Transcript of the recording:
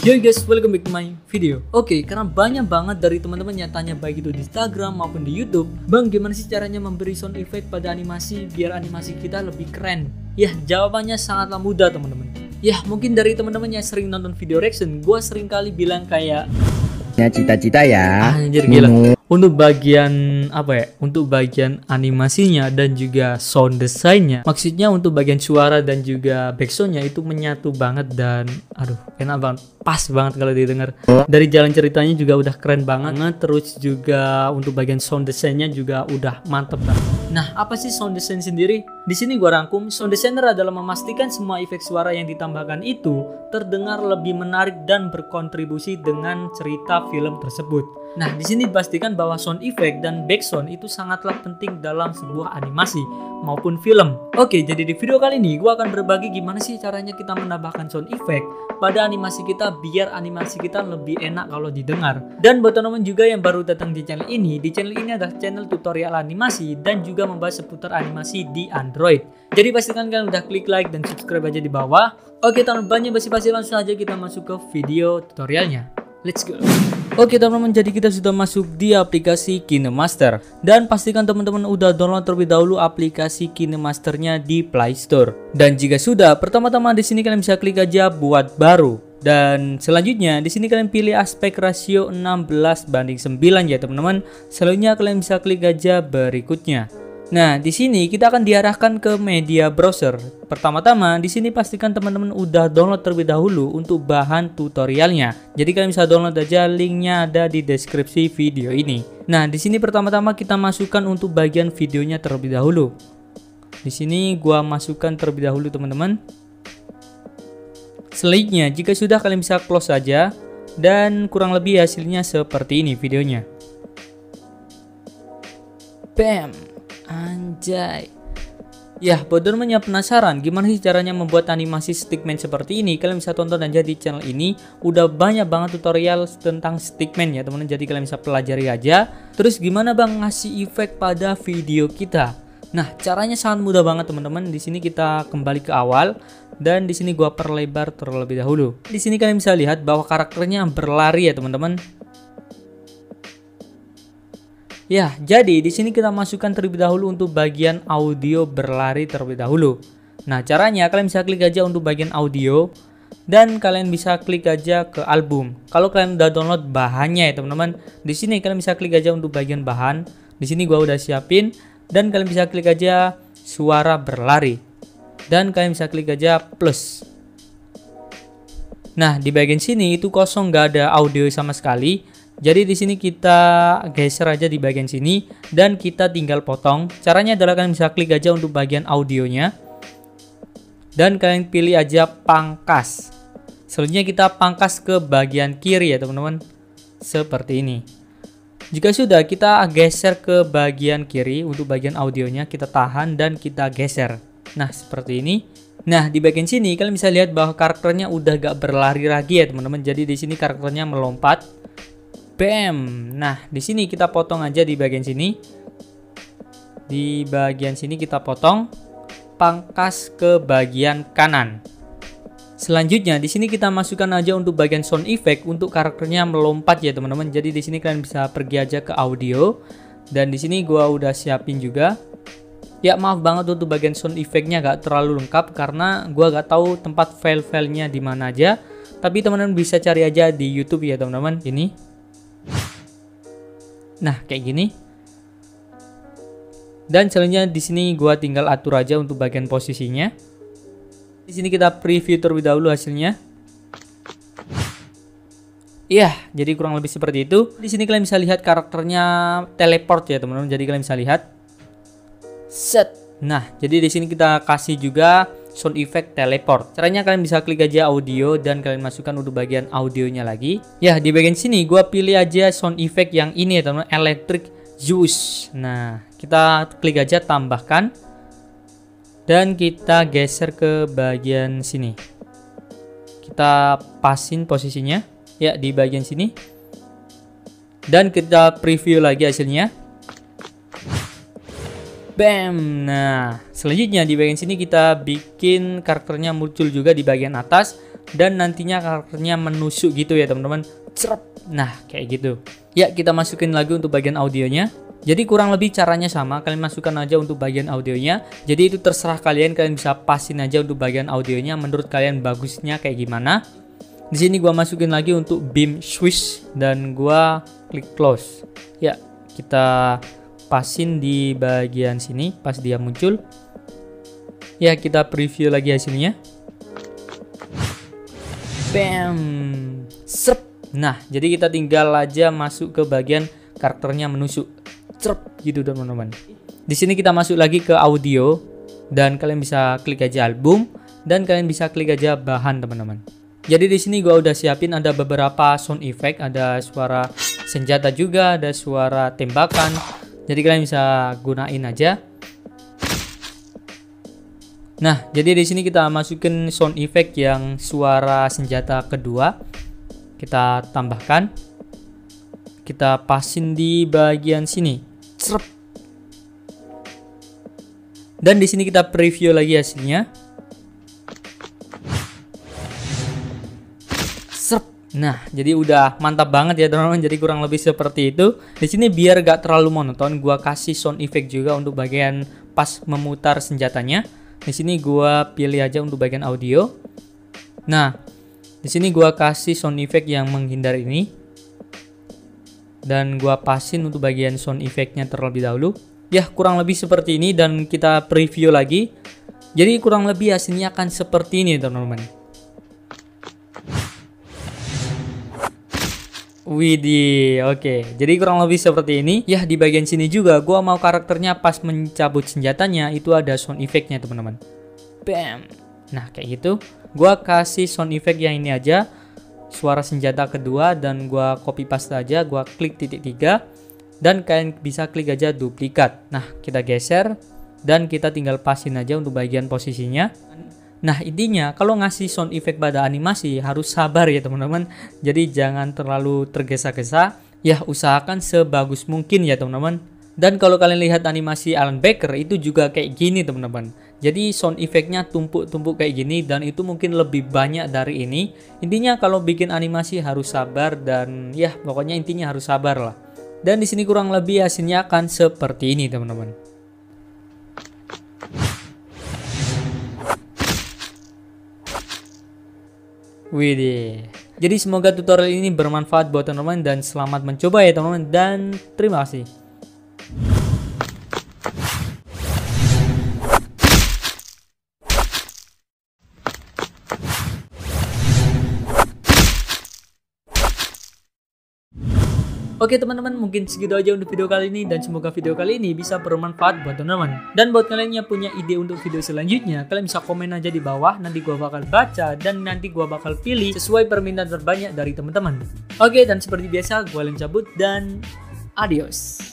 Yo guys, welcome back to my video. Oke, karena banyak banget dari teman-teman yang tanya baik itu di Instagram maupun di YouTube, Bang, gimana sih caranya memberi sound effect pada animasi biar animasi kita lebih keren? Ya, jawabannya sangatlah mudah teman-teman. Ya, mungkin dari teman-teman yang sering nonton video reaction, gua sering kali bilang kayak cita-cita ya. Anjir gila. Untuk bagian apa ya? Untuk bagian animasinya dan juga sound desainnya. Maksudnya untuk bagian suara dan juga backsoundnya itu menyatu banget dan aduh, enak banget. Pas banget kalau didengar. Dari jalan ceritanya juga udah keren banget. Terus juga untuk bagian sound desainnya juga udah mantep banget. Nah, apa sih sound design sendiri? Di sini gua rangkum, sound designer adalah memastikan semua efek suara yang ditambahkan itu terdengar lebih menarik dan berkontribusi dengan cerita film tersebut. Nah, di sini dipastikan bahwa sound effect dan backsound itu sangatlah penting dalam sebuah animasi maupun film. Oke, jadi di video kali ini gua akan berbagi gimana sih caranya kita menambahkan sound effect pada animasi kita biar animasi kita lebih enak kalau didengar. Dan buat teman-teman juga yang baru datang di channel ini adalah channel tutorial animasi dan juga membahas seputar animasi di Android. Jadi pastikan kalian udah klik like dan subscribe aja di bawah. Oke, tanpa banyak basa-basi langsung aja kita masuk ke video tutorialnya. Let's go. Oke teman-teman, jadi kita sudah masuk di aplikasi KineMaster dan pastikan teman-teman udah download terlebih dahulu aplikasi KineMasternya di Play Store. Dan jika sudah, pertama-tama di sini kalian bisa klik aja buat baru. Dan selanjutnya di sini kalian pilih aspek rasio 16:9 ya teman-teman. Selanjutnya kalian bisa klik aja berikutnya. Nah, di sini kita akan diarahkan ke media browser. Pertama-tama, di sini pastikan teman-teman udah download terlebih dahulu untuk bahan tutorialnya. Jadi kalian bisa download aja, linknya ada di deskripsi video ini. Nah, di sini pertama-tama kita masukkan untuk bagian videonya terlebih dahulu. Di sini gua masukkan terlebih dahulu teman-teman. Selanjutnya, jika sudah kalian bisa close saja dan kurang lebih hasilnya seperti ini videonya. Bam. Anjay. Ya, buat teman yang penasaran gimana sih caranya membuat animasi stickman seperti ini, kalian bisa tonton aja di channel ini. Udah banyak banget tutorial tentang stickman ya teman-teman, jadi kalian bisa pelajari aja. Terus gimana Bang ngasih efek pada video kita? Nah, caranya sangat mudah banget teman-teman. Di sini kita kembali ke awal dan di sini gua perlebar terlebih dahulu. Di sini kalian bisa lihat bahwa karakternya berlari ya teman-teman. Ya, jadi di sini kita masukkan terlebih dahulu untuk bagian audio berlari terlebih dahulu. Nah, caranya kalian bisa klik aja untuk bagian audio dan kalian bisa klik aja ke album. Kalau kalian udah download bahannya ya teman-teman, di sini kalian bisa klik aja untuk bagian bahan. Di sini gua udah siapin dan kalian bisa klik aja suara berlari. Dan kalian bisa klik aja plus. Nah, di bagian sini itu kosong, nggak ada audio sama sekali. Jadi di sini kita geser aja di bagian sini dan kita tinggal potong. Caranya adalah kalian bisa klik aja untuk bagian audionya dan kalian pilih aja pangkas. Selanjutnya kita pangkas ke bagian kiri ya teman-teman, seperti ini. Jika sudah, kita geser ke bagian kiri untuk bagian audionya, kita tahan dan kita geser. Nah, seperti ini. Nah, di bagian sini kalian bisa lihat bahwa karakternya udah gak berlari lagi ya teman-teman. Jadi di sini karakternya melompat. Bam. Nah, di sini kita potong aja di bagian sini. Di bagian sini kita potong, pangkas ke bagian kanan. Selanjutnya di sini kita masukkan aja untuk bagian sound effect untuk karakternya melompat ya teman-teman. Jadi di sini kalian bisa pergi aja ke audio dan di sini gua udah siapin juga. Ya, maaf banget untuk bagian sound effectnya gak terlalu lengkap karena gua gak tahu tempat file-filenya di mana aja. Tapi teman-teman bisa cari aja di YouTube ya teman-teman. Ini. Nah, kayak gini. Dan selanjutnya di sini gua tinggal atur aja untuk bagian posisinya. Di sini kita preview terlebih dahulu hasilnya. Iya, jadi kurang lebih seperti itu. Di sini kalian bisa lihat karakternya teleport ya, teman-teman. Jadi kalian bisa lihat. Set. Nah, jadi di sini kita kasih juga sound effect teleport. Caranya kalian bisa klik aja audio dan kalian masukkan untuk bagian audionya lagi. Ya, di bagian sini gua pilih aja sound effect yang ini ya teman-teman, electric juice. Nah, kita klik aja tambahkan dan kita geser ke bagian sini. Kita pasin posisinya ya di bagian sini. Dan kita preview lagi hasilnya. Bam. Nah, selanjutnya di bagian sini kita bikin karakternya muncul juga di bagian atas dan nantinya karakternya menusuk gitu ya teman-teman. Cerep. Nah kayak gitu. Ya kita masukin lagi untuk bagian audionya. Jadi kurang lebih caranya sama, kalian masukkan aja untuk bagian audionya. Jadi itu terserah kalian bisa pasin aja untuk bagian audionya menurut kalian bagusnya kayak gimana. Di sini gua masukin lagi untuk beam switch dan gua klik close. Ya, kita pasin di bagian sini pas dia muncul. Ya, kita preview lagi hasilnya. Bam. Sep. Nah, jadi kita tinggal aja masuk ke bagian karakternya menusuk. Cerp gitu teman-teman. Di sini kita masuk lagi ke audio dan kalian bisa klik aja album dan kalian bisa klik aja bahan teman-teman. Jadi di sini gua udah siapin ada beberapa sound effect, ada suara senjata juga, ada suara tembakan. Jadi kalian bisa gunain aja. Nah, jadi di sini kita masukin sound effect yang suara senjata kedua. Kita tambahkan. Kita pasin di bagian sini. Serp. Dan di sini kita preview lagi hasilnya. Serp. Nah, jadi udah mantap banget ya teman-teman. Jadi kurang lebih seperti itu. Di sini biar gak terlalu monoton, gua kasih sound effect juga untuk bagian pas memutar senjatanya. Di sini gua pilih aja untuk bagian audio. Nah, di sini gua kasih sound effect yang menghindar ini. Dan gua pasin untuk bagian sound effect-nya terlebih dahulu. Ya, kurang lebih seperti ini dan kita preview lagi. Jadi kurang lebih hasilnya akan seperti ini, teman-teman. Widih, oke. Jadi kurang lebih seperti ini. Ya, di bagian sini juga gua mau karakternya pas mencabut senjatanya itu ada sound effect-nya, teman-teman. Bam. Nah, kayak gitu. Gua kasih sound effect yang ini aja. Suara senjata kedua dan gua copy paste aja, gua klik titik 3 dan kalian bisa klik aja duplikat. Nah, kita geser dan kita tinggal pasin aja untuk bagian posisinya. Nah, intinya kalau ngasih sound effect pada animasi harus sabar ya teman-teman. Jadi jangan terlalu tergesa-gesa. Ya, usahakan sebagus mungkin ya teman-teman. Dan kalau kalian lihat animasi Alan Baker itu juga kayak gini teman-teman. Jadi sound effect-nya tumpuk-tumpuk kayak gini dan itu mungkin lebih banyak dari ini. Intinya kalau bikin animasi harus sabar dan ya pokoknya intinya harus sabar lah. Dan di sini kurang lebih hasilnya akan seperti ini teman-teman. Widih. Jadi semoga tutorial ini bermanfaat buat teman-teman dan selamat mencoba ya teman-teman dan terima kasih. Oke teman-teman, mungkin segitu aja untuk video kali ini dan semoga video kali ini bisa bermanfaat buat teman-teman. Dan buat kalian yang punya ide untuk video selanjutnya, kalian bisa komen aja di bawah, nanti gua bakal baca dan nanti gua bakal pilih sesuai permintaan terbanyak dari teman-teman. Oke, dan seperti biasa gua cabut dan adios.